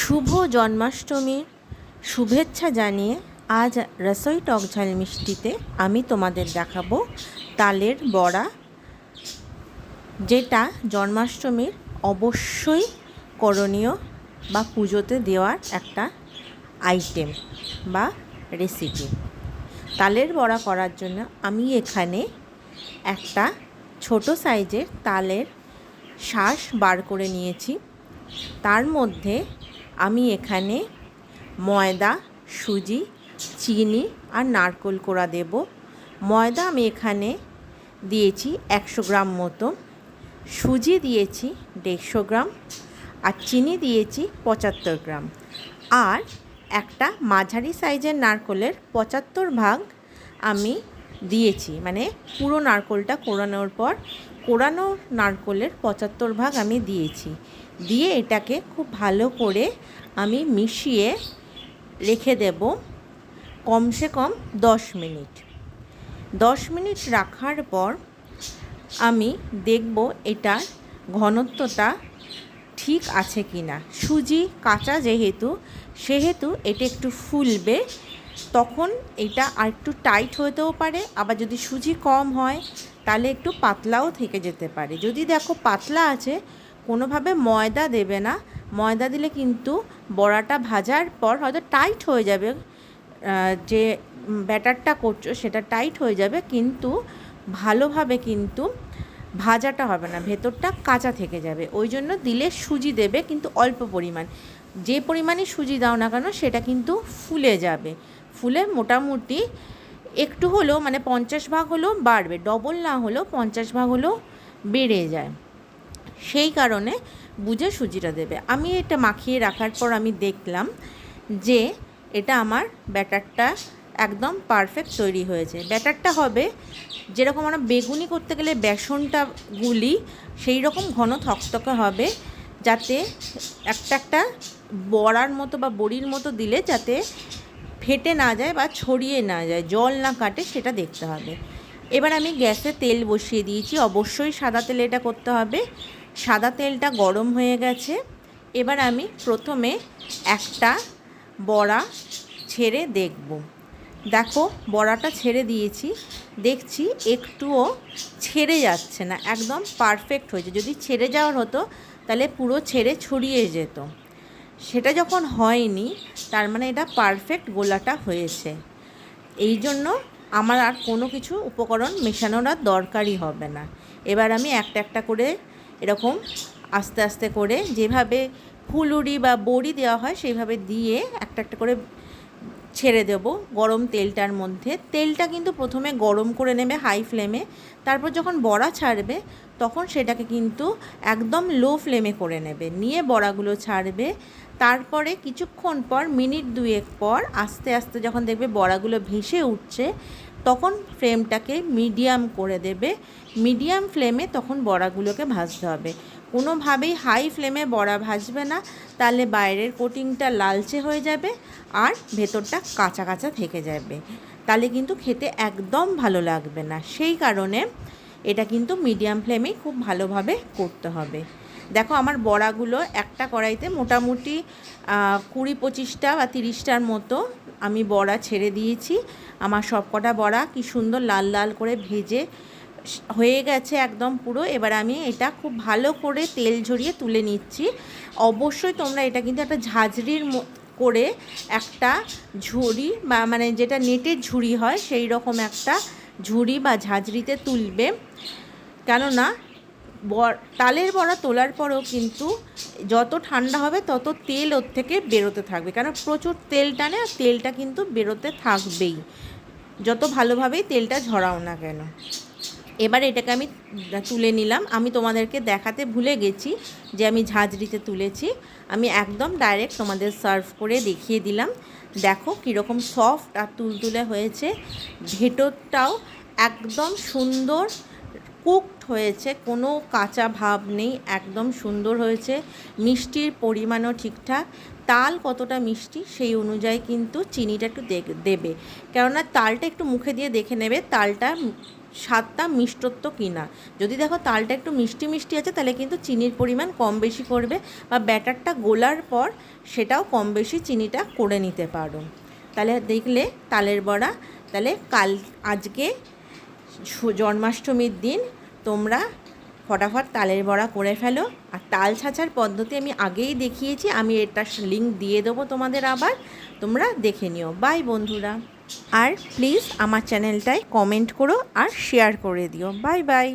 শুভ জন্মাষ্টমীর শুভেচ্ছা জানিয়ে আজ রসোই টক ঝাল মিষ্টিতে আমি তোমাদের দেখাবো তালের বড়া, যেটা জন্মাষ্টমীর অবশ্যই করণীয় বা পুজোতে দেওয়ার একটা আইটেম বা রেসিপি। তালের বড়া করার জন্য আমি এখানে একটা ছোট সাইজের তালের শাঁস বার করে নিয়েছি। তার মধ্যে আমি এখানে ময়দা, সুজি, চিনি আর নারকেল কোড়া দেব। ময়দা আমি এখানে দিয়েছি 100 গ্রাম মতো, সুজি দিয়েছি 150 গ্রাম আর চিনি দিয়েছি 75 গ্রাম। আর একটা মাঝারি সাইজের নারকেলের 75 ভাগ আমি দিয়েছি, মানে পুরো নারকেলটা কোড়ানোর পর কোড়ানো নারকেলের 75 ভাগ আমি দিয়েছি। দিয়ে এটাকে খুব ভালো করে আমি মিশিয়ে রেখে দেব কমসে কম 10 মিনিট। 10 মিনিট রাখার পর আমি দেখব এটার ঘনত্বটা ঠিক আছে কি না। সুজি কাঁচা সেহেতু এটা একটু ফুলবে, তখন এটা আর একটু টাইট হতেও পারে। আবার যদি সুজি কম হয় তাহলে একটু পাতলাও থেকে যেতে পারে। যদি দেখো পাতলা আছে, কোনোভাবে ময়দা দেবে না। ময়দা দিলে কিন্তু বড়াটা ভাজার পর হয়তো টাইট হয়ে যাবে, যে ব্যাটারটা করছো সেটা টাইট হয়ে যাবে, কিন্তু ভালোভাবে কিন্তু ভাজাটা হবে না, ভেতরটা কাঁচা থেকে যাবে। ওই জন্য দিলে সুজি দেবে, কিন্তু অল্প পরিমাণ। যে পরিমাণে সুজি দাও না কেন সেটা কিন্তু ফুলে যাবে। ফুলে মোটামুটি একটু হলেও, মানে 50 ভাগ হলেও বাড়বে, ডবল না হলেও 50 ভাগ হলেও বেড়ে যায়। সেই কারণে বুঝে সুজিটা দেবে। আমি এটা মাখিয়ে রাখার পর আমি দেখলাম যে এটা আমার ব্যাটারটা একদম পারফেক্ট তৈরি হয়েছে। ব্যাটারটা হবে যেরকম আমরা বেগুনি করতে গেলে বেসনটা গুলি, সেই রকম ঘন থকথকে হবে, যাতে একটা বড়ার মতো বা বড়ির মতো দিলে যাতে ফেটে না যায় বা ছড়িয়ে না যায়, জল না কাটে, সেটা দেখতে হবে। এবার আমি গ্যাসে তেল বসিয়ে দিয়েছি, অবশ্যই সাদা তেলে এটা করতে হবে। সাদা তেলটা গরম হয়ে গেছে। এবার আমি প্রথমে একটা বড়া ছেড়ে দেখব। দেখো বড়াটা ছেড়ে দিয়েছি, দেখছি একটুও ছেড়ে যাচ্ছে না, একদম পারফেক্ট হয়েছে। যদি ছেড়ে যাওয়ার হতো তাহলে পুরো ছেড়ে ছড়িয়ে যেত। সেটা যখন হয়নি, তার মানে এটা পারফেক্ট গোলাটা হয়েছে। এই জন্য আমার আর কোনো কিছু উপকরণ মেশানোর আর দরকারই হবে না। এবার আমি একটা একটা করে এরকম আস্তে আস্তে করে, যেভাবে ফুলুরি বা বড়ি দেওয়া হয় সেইভাবে দিয়ে একটা একটা করে ছেড়ে দেব গরম তেলটার মধ্যে। তেলটা কিন্তু প্রথমে গরম করে নেবে হাই ফ্লেমে, তারপর যখন বড়া ছাড়বে তখন সেটাকে কিন্তু একদম লো ফ্লেমে করে নেবে, নিয়ে বড়াগুলো ছাড়বে। তারপরে কিছুক্ষণ পর, মিনিট 2 পর আস্তে আস্তে যখন দেখবে বড়াগুলো ভেসে উঠছে, তখন ফ্লেমটাকে মিডিয়াম করে দেবে। মিডিয়াম ফ্লেমে তখন বড়াগুলোকে ভাজতে হবে। কোনোভাবেই হাই ফ্লেমে বড়া ভাজবে না, তাহলে বাইরের কোটিংটা লালচে হয়ে যাবে আর ভেতরটা কাঁচা কাঁচা থেকে যাবে, তাহলে কিন্তু খেতে একদম ভালো লাগবে না। সেই কারণে এটা কিন্তু মিডিয়াম ফ্লেমেই খুব ভালোভাবে করতে হবে। দেখো আমার বড়াগুলো একটা কড়াইতে মোটামুটি 20-25টা বা 30টার মতো আমি বড়া ছেড়ে দিয়েছি। আমার সবকটা বড়া কি সুন্দর লাল লাল করে ভেজে হয়ে গেছে একদম পুরো। এবার আমি এটা খুব ভালো করে তেল ঝরিয়ে তুলে নিচ্ছি। অবশ্যই তোমরা এটা কিন্তু একটা ঝাঁঝরির করে একটা ঝুড়ি বা মানে যেটা নেটের ঝুড়ি হয় সেই রকম একটা ঝুড়ি বা ঝাঁঝরিতে তুলবে, কেননা তালের বড়া তোলার পরেও কিন্তু যত ঠান্ডা হবে তত তেল ওর থেকে বেরোতে থাকবে, কেন প্রচুর তেল টানে, আর তেলটা কিন্তু বেরোতে থাকবেই যত ভালোভাবেই তেলটা ঝরাও না কেন। এবার এটাকে আমি তুলে নিলাম। আমি তোমাদেরকে দেখাতে ভুলে গেছি যে আমি ঝাঁঝরিতে তুলেছি। আমি একদম ডাইরেক্ট তোমাদের সার্ভ করে দেখিয়ে দিলাম। দেখো কীরকম সফট আর তুলতুলে হয়েছে, ভেতরটাও একদম সুন্দর কুকড হয়েছে, কোনো কাঁচা ভাব নেই, একদম সুন্দর হয়েছে। মিষ্টির পরিমাণও ঠিকঠাক। তাল কতটা মিষ্টি সেই অনুযায়ী কিন্তু চিনিটা একটু দেবে, কেননা তালটা একটু মুখে দিয়ে দেখে নেবে তালটা স্বাদটা মিষ্টত্ব কিনা। যদি দেখো তালটা একটু মিষ্টি মিষ্টি আছে তাহলে কিন্তু চিনির পরিমাণ কম বেশি করবে, বা ব্যাটারটা গোলার পর সেটাও কম বেশি চিনিটা করে নিতে পারো। তাহলে দেখলে তালের বড়া। তাহলে আজকে জন্মাষ্টমীর দিন তোমরা ফটাফট তালের বড়া করে ফেলো। আর তাল ছাঁচার পদ্ধতি আমি আগেই দেখিয়েছি, আমি এটার লিঙ্ক দিয়ে দেবো তোমাদের, আবার তোমরা দেখে নিও। বাই বন্ধুরা। আর প্লিজ আমার চ্যানেলটায় কমেন্ট করো আর শেয়ার করে দিও। Bye bye.